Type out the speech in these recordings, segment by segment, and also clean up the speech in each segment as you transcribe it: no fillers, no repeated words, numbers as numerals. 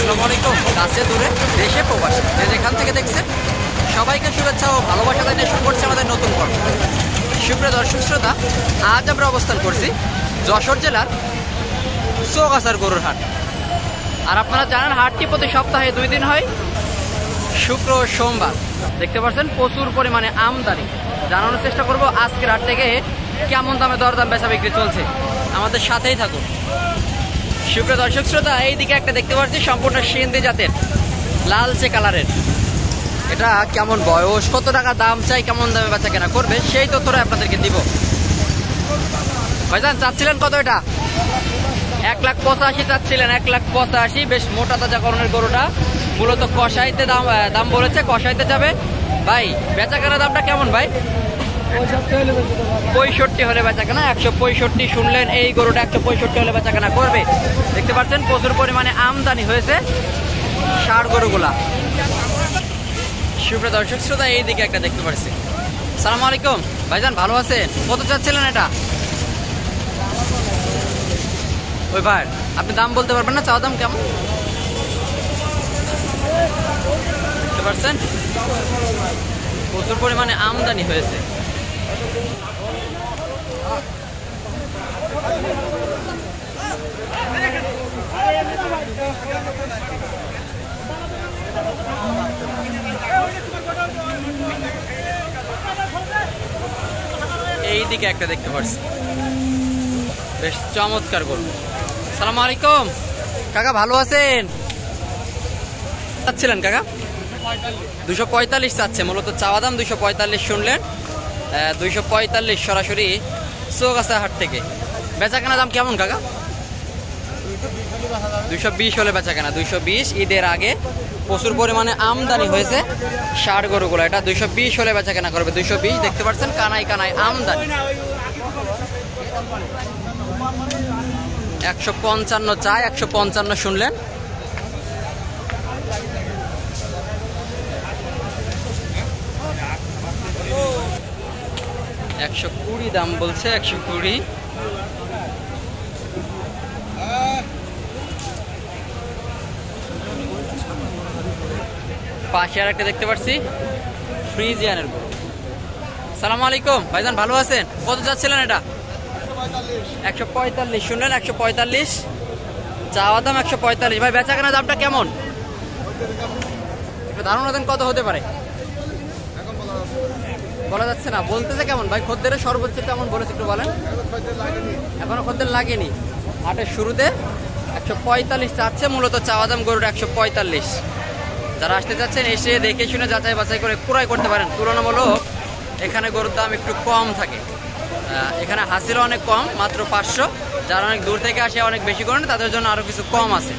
আসসালামু আলাইকুম। কাছে দূরে দেশে প্রবাসে যে যেখান থেকে দেখছেন সবাইকে শুভেচ্ছা ও ভালোবাসা জানিয়ে শুরু করছে আমাদের নতুন পর্ব। সুপ্রিয় দর্শক শ্রোতা, আজ আমরা অবস্থান করছি যশোর জেলার চৌগাছার গরুর হাট। আর আপনারা জানেন হাটটি প্রতি সপ্তাহে 2 দিন হয়, শুক্র ও সোমবার। দেখতে পাচ্ছেন প্রচুর পরিমাণে আমদানি। জানানোর চেষ্টা করব আজকের হাট থেকে কেমন দামে দরদাম বেচা বিক্রি চলছে, আমাদের সাথেই থাকুন। সুপ্রিয় দর্শক শ্রোতা, এইদিকে একটা দেখতে পাচ্ছি সম্পূর্ণ সিন্ধি জাতের লালচে কালারের। এটা কেমন বয়স, কত টাকা দাম চাই, কেমন দামে বেচা কেনা করবে সেই তথ্যটা আপনাদেরকে দিব। ভাইজান চাচ্ছিলেন কত? এটা 1,85,000 চাচ্ছিলেন। 1,85,000। বেশ মোটা তাজা করণের গরুটা, মূলত কষাইতে দাম বলেছে, কষাইতে যাবে। ভাই বেচা কেনা দামটা কেমন ভাই? 65 হলে বেচা কেনা। 165 শুনলেন, এই গরুটা 165 হলে বেচা কেনা করবে। দেখতে পাচ্ছেন প্রচুর পরিমাণে আমদানি হয়েছে ষাঁড় গরুগুলা। সুপ্রিয় দর্শক শ্রোতা, এইদিকে একটা দেখতে পাচ্ছি। সালাম আলাইকুম ভাইজান, ভালো আছেন? কত চাচ্ছিলেন এটা? ওই ভাই আপনি দাম বলতে পারবেন না? চাওয়া দাম কেমন বুঝতে পারছেন? প্রচুর পরিমাণে আমদানি হয়েছে। এইদিকে একটা দেখতে পাচ্ছি, বেশ চমৎকার গরু। সালাম আলাইকুম কাকা, ভালো আছেন? চাচ্ছিলেন কাকা? 245 চাচ্ছে, মূলত চাওয়া দাম 245 শুনলেন। 245 সরাসরি চৌগাছা হাট থেকে। বেচা কেনা দাম কেমন কাকা? 220 হলে বেচা কেনা। 220 ঈদের আগে প্রচুর পরিমাণে আমদানি হয়েছে ষাঁড় গরুগুলো। এটা 220 হলে বেচা কেনা করবে। 220 দেখতে পাচ্ছেন, কানাই কানাই আমদানি। 155 চাই, 155 শুনলেন। $120 দাম বলছে। 120। পাশে আর একটা দেখতে পাচ্ছি ফ্রিজিয়ানের গরু। সালাম আলাইকুম ভাইজান, ভালো আছেন? কত যাচ্ছিলেন এটা? 145 শুনলেন। 145 চাওয়া দাম। 145। ভাই বেচা কেনা দামটা কেমন একটু ধারণা দেন, কত হতে পারে? বলা যাচ্ছে না, বলতেছে কেমন ভাই? খদ্দের সর্বোচ্চ কেমন বলেছে একটু বলেন। এখনো খদ্দের লাগেনি। হাটের শুরুতে 145 চাচ্ছে, মূলত চাওয়া দাম গরুটা 145। যারা আসতে চাচ্ছেন এসে দেখে শুনে যাচাই বাছাই করে ক্রয় করতে পারেন। তুলনামূলক এখানে গরুর দাম একটু কম থাকে। এখানে হাসিলও অনেক কম, মাত্র 500। যারা অনেক দূর থেকে আসে অনেক বেশি করেন তাদের জন্য আরো কিছু কম আছে।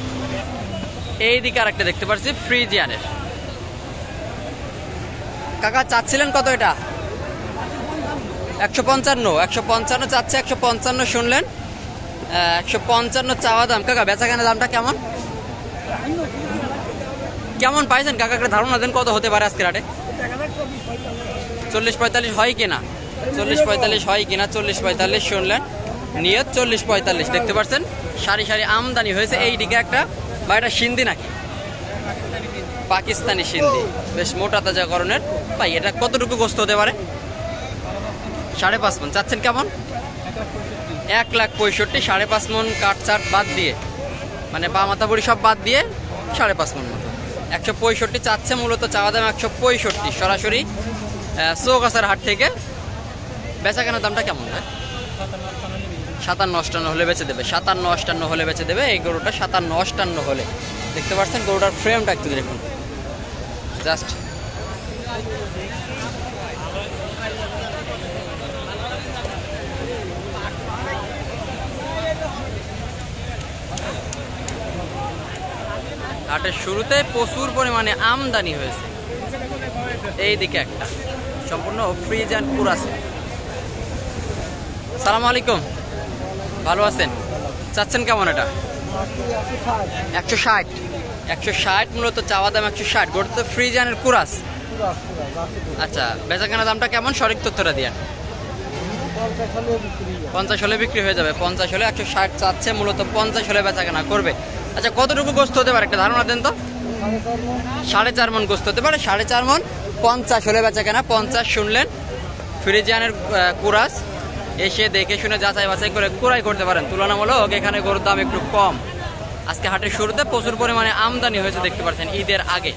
এইদিকে আরেকটা দেখতে পাচ্ছি ফ্রিজিয়ানের। কাকা চাচ্ছিলেন কত এটা? 155। 155 চাচ্ছে। 155 শুনলেন। 155 চাওয়া দাম। কাকা বেচা কেনা দামটা কেমন কেমন পাইছেন কাকা? একটা ধারণা দেন কত হতে পারে আজকের হাটে? 40-45 হয় কিনা? 40-45 হয় কিনা? 40-45 শুনলেন। নিয়ত 40-45। দেখতে পাচ্ছেন সারি সারি আমদানি হয়েছে। এইদিকে একটা বা এটা সিন্ধি নাকি? পাকিস্তানি সিন্ধি, বেশ মোটা তাজা করণের। ভাই এটা কতটুকু গোস্ত হতে পারে? 5.5 মণ। চাচ্ছেন কেমন? 1,65,000। 5.5 মণ কাঠ চাট বাদ দিয়ে, মানে পা মাথা বুড়ি সব বাদ দিয়ে 5.5 মণ মতো। 165 চাচ্ছে, মূলত চাওয়া দাম 165 সরাসরি চৌগাছার হাট থেকে। বেচা কেনার দামটা কেমন হয়? 57-58 হলে বেচে দেবে। 57-58 হলে বেচে দেবে এই গরুটা। 57-58 হলে। দেখতে পাচ্ছেন গরুটার ফ্রেমটা একটু দেখুন, জাস্ট হাটের শুরুতে প্রচুর পরিমাণে আমদানি হয়েছে। এইদিকে একটা সম্পূর্ণ ফ্রিজিয়ান পুর আছে। সালাম আলাইকুম, ভালো আছেন? চাচ্ছেন কেমন এটা? 160। 160 মূলত চাওয়া দাম 160। গরু তো ফ্রিজিয়ানের কুরাস। আচ্ছা, বেচা কেনা দামটা কেমন সঠিক তথ্যটা দিয়ে? 50 হলে বিক্রি হয়ে যাবে। 50 হলে 160 চাচ্ছে, মূলত 50 হলে বেচা কেনা করবে। আচ্ছা, কতটুকু গোস্ত হতে পারে একটা ধারণা দেন তো? 4.5 মন গোস্ত হতে পারে। 4.5 মন, 50 হলে বেচা কেনা। 50 শুনলেন। ফ্রিজিয়ানের কুরাস, এসে দেখে শুনে যাচাই বাছাই করে কুরাই করতে পারেন। তুলনামূলক এখানে গরুর দাম একটু কম। আজকে হাটের শুরুতে প্রচুর পরিমাণে আমদানি হয়েছে দেখতে পাচ্ছেন ঈদের আগে।